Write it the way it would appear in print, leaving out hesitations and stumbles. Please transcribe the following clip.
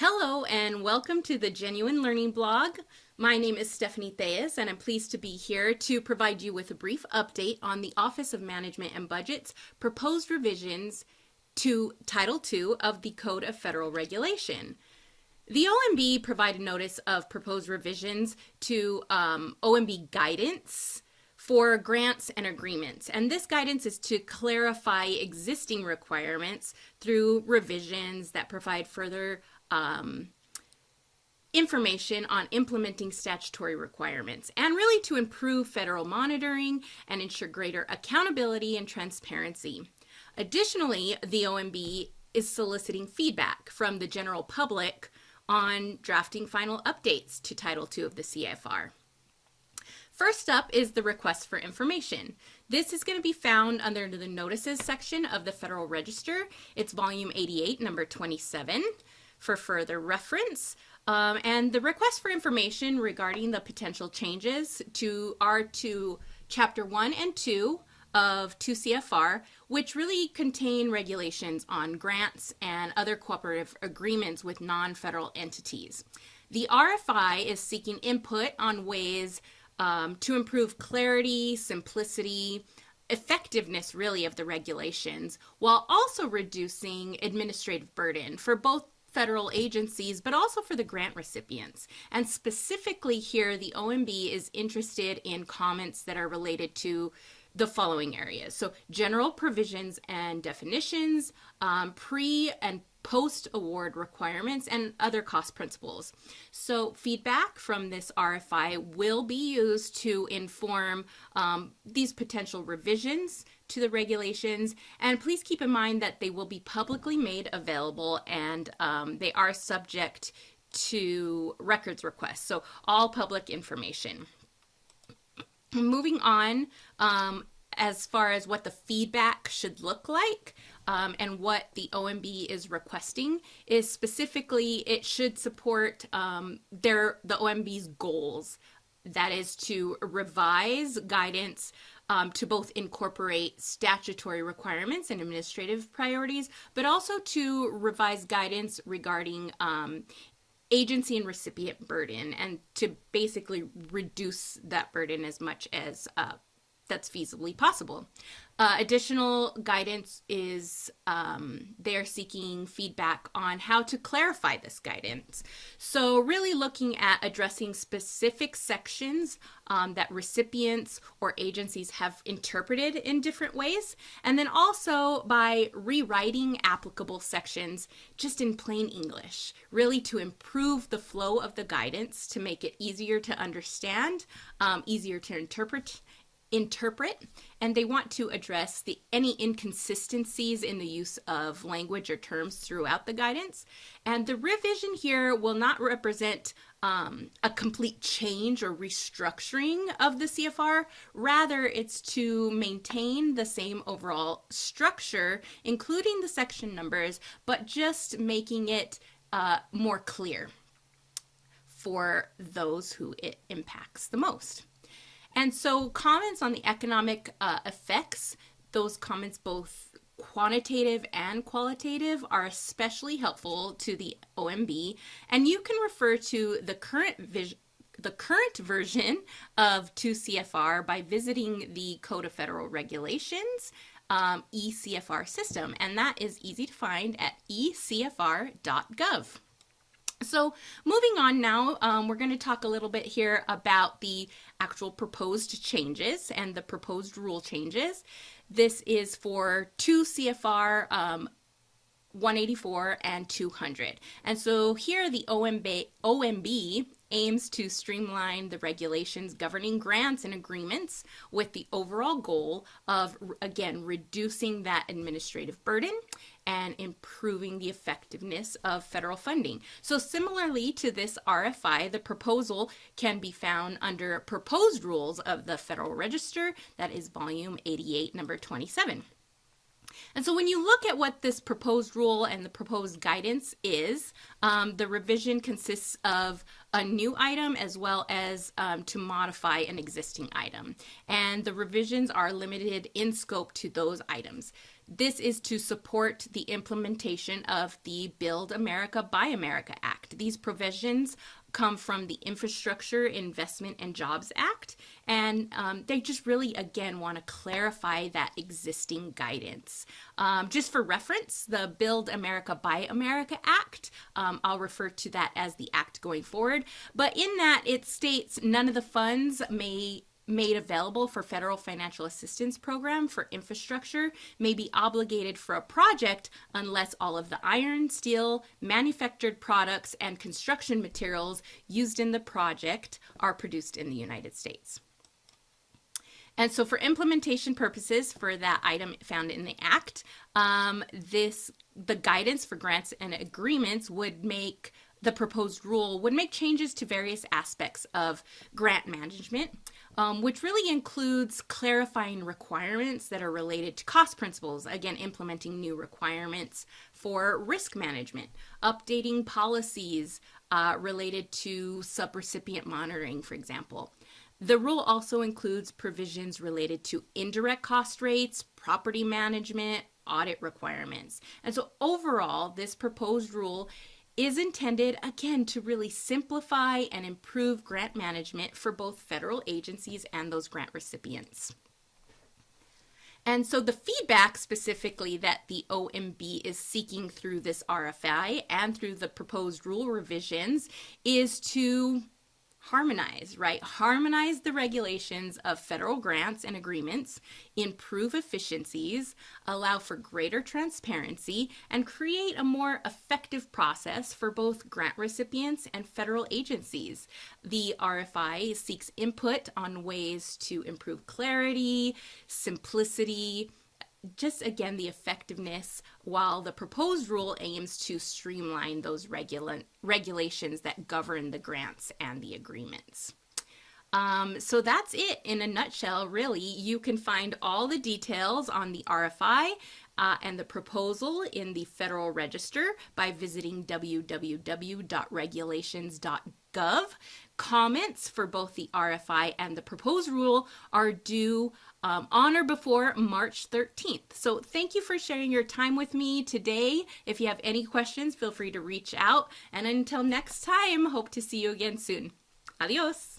Hello and welcome to the Genuine Learning blog. My name is Stephanie Theas and I'm pleased to be here to provide you with a brief update on the Office of Management and Budget's proposed revisions to Title II of the Code of Federal Regulation. The OMB provided notice of proposed revisions to OMB guidance for grants and agreements. And this guidance is to clarify existing requirements through revisions that provide further information on implementing statutory requirements and really to improve federal monitoring and ensure greater accountability and transparency. Additionally, the OMB is soliciting feedback from the general public on drafting final updates to Title II of the CFR. First up is the request for information. This is going to be found under the notices section of the Federal Register. It's volume 88, number 27. For further reference, and the request for information regarding the potential changes to Chapter 1 and 2 of 2 CFR, which really contain regulations on grants and other cooperative agreements with non-federal entities. The RFI is seeking input on ways to improve clarity, simplicity, effectiveness really of the regulations, while also reducing administrative burden for both federal agencies, but also for the grant recipients. And specifically here, the OMB is interested in comments that are related to the following areas. So general provisions and definitions, pre and post-award requirements, and other cost principles. So feedback from this RFI will be used to inform these potential revisions to the regulations, and please keep in mind that they will be publicly made available and they are subject to records requests, so all public information. Moving on, as far as what the feedback should look like and what the OMB is requesting is specifically it should support the OMB's goals. That is to revise guidance to both incorporate statutory requirements and administrative priorities, but also to revise guidance regarding agency and recipient burden and to basically reduce that burden as much as that's feasibly possible. Additional guidance is they're seeking feedback on how to clarify this guidance. So really looking at addressing specific sections that recipients or agencies have interpreted in different ways, and then also by rewriting applicable sections just in plain English, really to improve the flow of the guidance to make it easier to understand, easier to interpret, and they want to address any inconsistencies in the use of language or terms throughout the guidance. And the revision here will not represent a complete change or restructuring of the CFR. Rather, it's to maintain the same overall structure, including the section numbers, but just making it more clear for those who it impacts the most. And so comments on the economic effects, those comments both quantitative and qualitative are especially helpful to the OMB, and you can refer to the current version of 2 CFR by visiting the Code of Federal Regulations eCFR system, and that is easy to find at ecfr.gov. So moving on now, we're going to talk a little bit here about the actual proposed changes and the proposed rule changes. This is for 2 CFR 184 and 200. And so here the OMB aims to streamline the regulations governing grants and agreements with the overall goal of, again, reducing that administrative burden and improving the effectiveness of federal funding. So similarly to this RFI, the proposal can be found under Proposed Rules of the Federal Register, that is volume 88, number 27. And so when you look at what this proposed rule and the proposed guidance is, the revision consists of a new item as well as to modify an existing item. And the revisions are limited in scope to those items. This is to support the implementation of the Build America, Buy America Act. These provisions come from the Infrastructure Investment and Jobs Act, and they just really, again, want to clarify that existing guidance. Just for reference, the Build America, Buy America Act, I'll refer to that as the act going forward, but in that it states none of the funds made available for federal financial assistance program for infrastructure may be obligated for a project unless all of the iron, steel, manufactured products, and construction materials used in the project are produced in the United States. And so for implementation purposes for that item found in the Act, the guidance for grants and agreements would make the proposed rule would make changes to various aspects of grant management, which really includes clarifying requirements that are related to cost principles, again, implementing new requirements for risk management, updating policies related to subrecipient monitoring, for example. The rule also includes provisions related to indirect cost rates, property management, audit requirements. And so overall, this proposed rule is intended, again, to really simplify and improve grant management for both federal agencies and those grant recipients. And so the feedback specifically that the OMB is seeking through this RFI and through the proposed rule revisions is to harmonize, right? Harmonize the regulations of federal grants and agreements, improve efficiencies, allow for greater transparency, and create a more effective process for both grant recipients and federal agencies. The RFI seeks input on ways to improve clarity, simplicity, just again the effectiveness, while the proposed rule aims to streamline those regulations that govern the grants and the agreements. So that's it in a nutshell, really. You can find all the details on the RFI and the proposal in the Federal Register by visiting www.regulations.gov. Comments for both the RFI and the proposed rule are due on or before March 13th. So thank you for sharing your time with me today. If you have any questions, feel free to reach out. And until next time, hope to see you again soon. Adios.